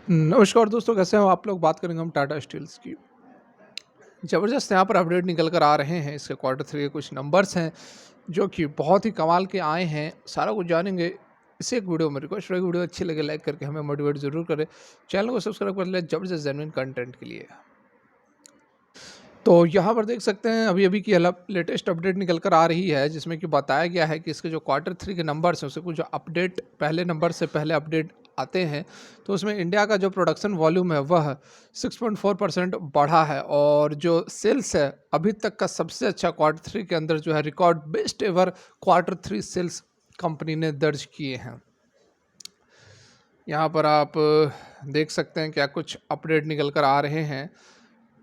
नमस्कार दोस्तों, कैसे हो आप लोग। बात करेंगे हम टाटा स्टील्स की। ज़बरदस्त यहाँ पर अपडेट निकल कर आ रहे हैं। इसके क्वार्टर थ्री के कुछ नंबर्स हैं जो कि बहुत ही कमाल के आए हैं। सारा कुछ जानेंगे इसी एक वीडियो में। रिक्वेस्ट रहेगी, वीडियो अच्छी लगे लाइक करके हमें मोटिवेट जरूर करें। चैनल को सब्सक्राइब कर ले जबरदस्त जेन्युइन कंटेंट के लिए। तो यहाँ पर देख सकते हैं अभी अभी की लेटेस्ट अपडेट निकल कर आ रही है, जिसमें कि बताया गया है कि इसके जो क्वार्टर थ्री के नंबर्स हैं उससे कुछ अपडेट पहले नंबर से पहले अपडेट आते हैं। तो उसमें इंडिया का जो प्रोडक्शन वॉल्यूम है वह 6.4% बढ़ा है, और जो सेल्स है अभी तक का सबसे अच्छा क्वार्टर थ्री के अंदर जो है record best ever quarter three sales company ने दर्ज किए हैं। यहाँ पर आप देख सकते हैं क्या कुछ अपडेट निकल कर आ रहे हैं।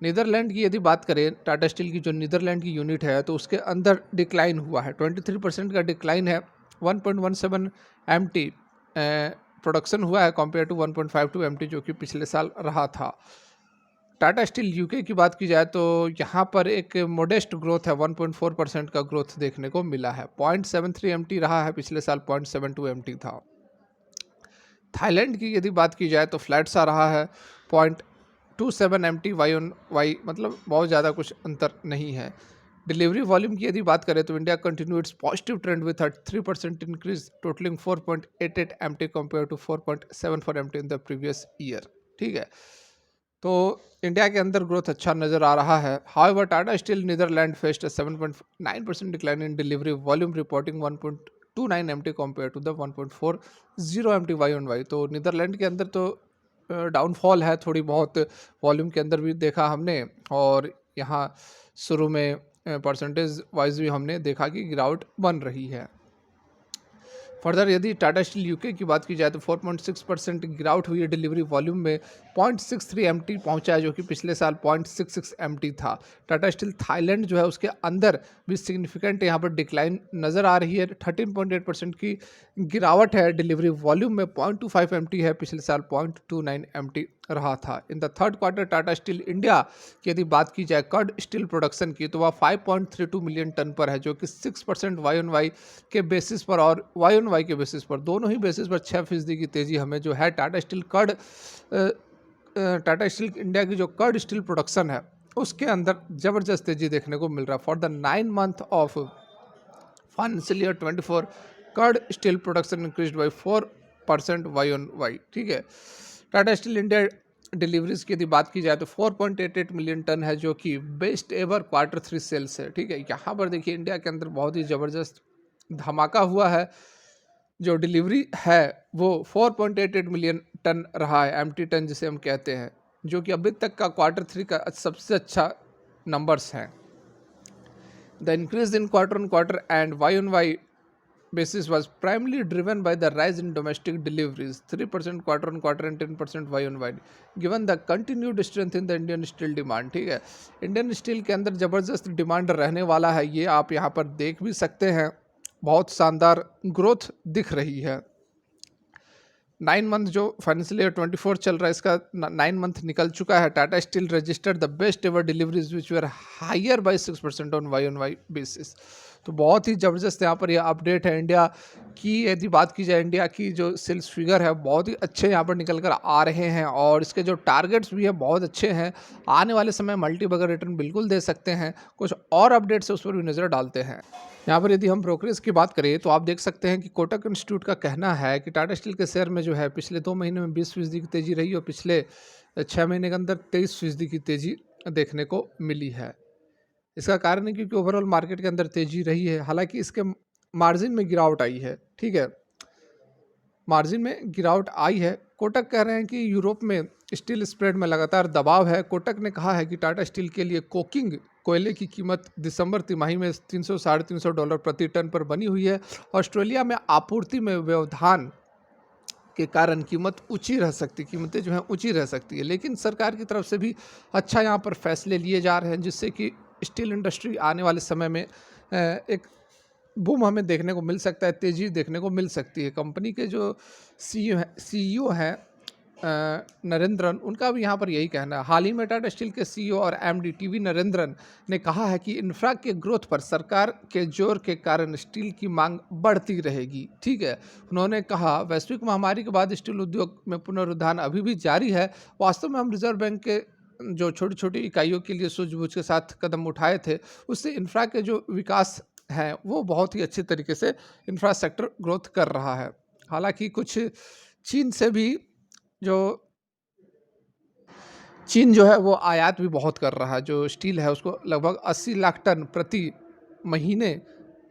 नीदरलैंड की यदि बात करें, टाटा स्टील की जो नीदरलैंड की यूनिट है तो उसके अंदर डिक्लाइन हुआ है, 23% का डिक्लाइन है। 1.17 MT प्रोडक्शन हुआ है कंपेयर टू 1.52 MT जो कि पिछले साल रहा था। टाटा स्टील यूके की बात की जाए तो यहाँ पर एक मोडेस्ट ग्रोथ है, 1.4% का ग्रोथ देखने को मिला है। 0.73 MT रहा है, पिछले साल 0.72 MT था। थाईलैंड की यदि बात की जाए तो फ्लैट सा रहा है, 0.27 MT YoY, मतलब बहुत ज़्यादा कुछ अंतर नहीं है। डिलीवरी वॉल्यूम की यदि बात करें तो India continue its positive trend with 3% increase totalling 4.88 MT compare to 4.74 MT in the previous year. ठीक है, तो इंडिया के अंदर ग्रोथ अच्छा नजर आ रहा है। However Tata steel Netherland faced 7.9% decline in delivery volume reporting 1.29 MT compare to the 1.40 MT YoY। तो नीदरलैंड के अंदर तो डाउनफॉल है थोड़ी बहुत, वॉल्यूम के अंदर भी देखा हमने, और यहाँ शुरू में परसेंटेज वाइज भी हमने देखा कि गिरावट बन रही है। फर्दर यदि टाटा स्टील यूके की बात की जाए तो 4.6% गिरावट हुई है डिलीवरी वॉल्यूम में। 0.63 MT पहुंचा है जो कि पिछले साल 0.66 MT था। टाटा स्टील थाईलैंड जो है उसके अंदर भी सिग्निफिकेंट यहाँ पर डिक्लाइन नज़र आ रही है। 13.8% की गिरावट है डिलीवरी वॉल्यूम में। 0.25 MT है, पिछले साल 0.29 MT रहा था। In the third quarter Tata steel India की यदि बात की जाए कर्ड स्टील प्रोडक्शन की तो वह 5.32 मिलियन टन पर है, जो कि 6% YoY के बेसिस पर और YoY के बेसिस पर, दोनों ही बेसिस पर 6% की तेज़ी हमें जो है टाटा स्टील इंडिया की जो कर्ड स्टील प्रोडक्शन है उसके अंदर ज़बरदस्त तेज़ी देखने को मिल रहा है। For the 9 month of financial year 24 crude steel production increase by 4% YoY। ठीक है, टाटा स्टील इंडिया डिलीवरीज की यदि बात की जाए तो 4.88 मिलियन टन है, जो कि best ever quarter three sales है। ठीक है, यहाँ पर देखिए इंडिया के अंदर बहुत ही ज़बरदस्त धमाका हुआ है। जो डिलीवरी है वो 4.88 मिलियन टन रहा है, MT टन जिसे हम कहते हैं, जो कि अभी तक का क्वार्टर थ्री का सबसे अच्छा नंबर्स हैं। The increase in quarter on quarter and YoY basis was primarily driven by the rise in domestic deliveries, 3% quarter on quarter and 10% YoY, given the continued strength in the Indian steel demand। ठीक है, Indian steel के अंदर ज़बरदस्त demand रहने वाला है, ये आप यहाँ पर देख भी सकते हैं। बहुत शानदार ग्रोथ दिख रही है। 9 मंथ जो फाइनेंशियल ईयर 24 चल रहा है इसका 9 मंथ निकल चुका है। Tata steel registered the best ever deliveries which were higher by 6% on YoY basis. तो बहुत ही ज़बरदस्त यहाँ पर यह अपडेट है। इंडिया की यदि बात की जाए, इंडिया की जो सेल्स फिगर है बहुत ही अच्छे यहाँ पर निकल कर आ रहे हैं, और इसके जो टारगेट्स भी है बहुत अच्छे हैं। आने वाले समय मल्टी बगर रिटर्न बिल्कुल दे सकते हैं। कुछ और अपडेट्स है उस पर भी नज़र डालते हैं। यहाँ पर यदि हम ब्रोकरेज की बात करें तो आप देख सकते हैं कि कोटक इंस्टीट्यूट का कहना है कि टाटा स्टील के शेयर में जो है पिछले 2 महीने में 20% की तेज़ी रही, और पिछले 6 महीने के अंदर 23% की तेज़ी देखने को मिली है। इसका कारण है क्योंकि ओवरऑल मार्केट के अंदर तेज़ी रही है, हालांकि इसके मार्जिन में गिरावट आई है। ठीक है, मार्जिन में गिरावट आई है। कोटक कह रहे हैं कि यूरोप में स्टील स्प्रेड में लगातार दबाव है। कोटक ने कहा है कि टाटा स्टील के लिए कोकिंग कोयले की कीमत दिसंबर तिमाही में 300 साढ़े $300 प्रति टन पर बनी हुई है। ऑस्ट्रेलिया में आपूर्ति में व्यवधान के कारण कीमत ऊंची रह सकती, कीमतें जो हैं ऊंची रह सकती है, लेकिन सरकार की तरफ से भी अच्छा यहाँ पर फैसले लिए जा रहे हैं, जिससे कि स्टील इंडस्ट्री आने वाले समय में एक बूम हमें देखने को मिल सकता है, तेज़ी देखने को मिल सकती है। कंपनी के जो CEO हैं नरेंद्रन, उनका भी यहाँ पर यही कहना है। हाल ही में टाटा स्टील के सीईओ और एमडी टीवी नरेंद्रन ने कहा है कि इंफ्रा के ग्रोथ पर सरकार के जोर के कारण स्टील की मांग बढ़ती रहेगी। ठीक है, उन्होंने कहा वैश्विक महामारी के बाद स्टील उद्योग में पुनरुत्थान अभी भी जारी है। वास्तव में हम रिजर्व बैंक के जो छोटी छोटी इकाइयों के लिए सूझबूझ के साथ कदम उठाए थे, उससे इंफ्रा के जो विकास है वो बहुत ही अच्छे तरीके से इंफ्रास्ट्रक्चर ग्रोथ कर रहा है। हालांकि कुछ चीन से भी जो चीन जो है वो आयात भी बहुत कर रहा है। जो स्टील है उसको लगभग 80 लाख टन प्रति महीने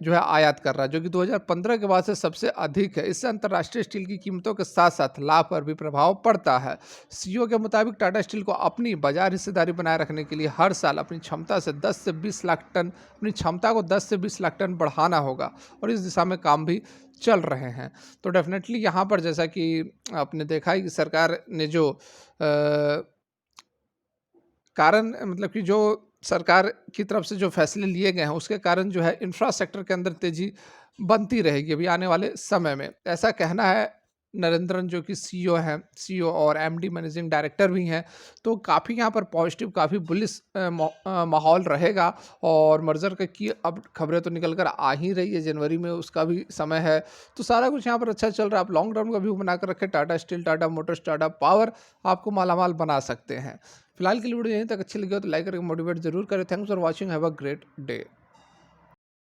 जो है आयात कर रहा है, जो कि 2015 के बाद से सबसे अधिक है। इससे अंतर्राष्ट्रीय स्टील की कीमतों के साथ साथ लाभ पर भी प्रभाव पड़ता है। सीईओ के मुताबिक टाटा स्टील को अपनी बाजार हिस्सेदारी बनाए रखने के लिए हर साल अपनी क्षमता से 10 से 20 लाख टन अपनी क्षमता को 10 से 20 लाख टन बढ़ाना होगा और इस दिशा में काम भी चल रहे हैं। तो डेफिनेटली यहाँ पर जैसा कि आपने देखा है कि सरकार ने जो कारण मतलब कि जो सरकार की तरफ से जो फैसले लिए गए हैं उसके कारण जो है इंफ्रास्ट्रक्चर के अंदर तेजी बनती रहेगी अभी आने वाले समय में, ऐसा कहना है नरेंद्रन जो कि सीईओ और एमडी मैनेजिंग डायरेक्टर भी हैं। तो काफ़ी यहाँ पर पॉजिटिव, काफ़ी बुलिश माहौल रहेगा। और मर्जर की अब खबरें तो निकल कर आ ही रही है, जनवरी में उसका भी समय है। तो सारा कुछ यहाँ पर अच्छा चल रहा है। आप लॉन्ग टर्म का व्यू बनाकर रखें, Tata steel, Tata Motors, Tata power आपको मालामाल बना सकते हैं। फिलहाल के लिए वीडियो यहीं तक अच्छी लगी हो तो लाइक करके मोटिवेट जरूर करें। Thanks for watching, have a great day.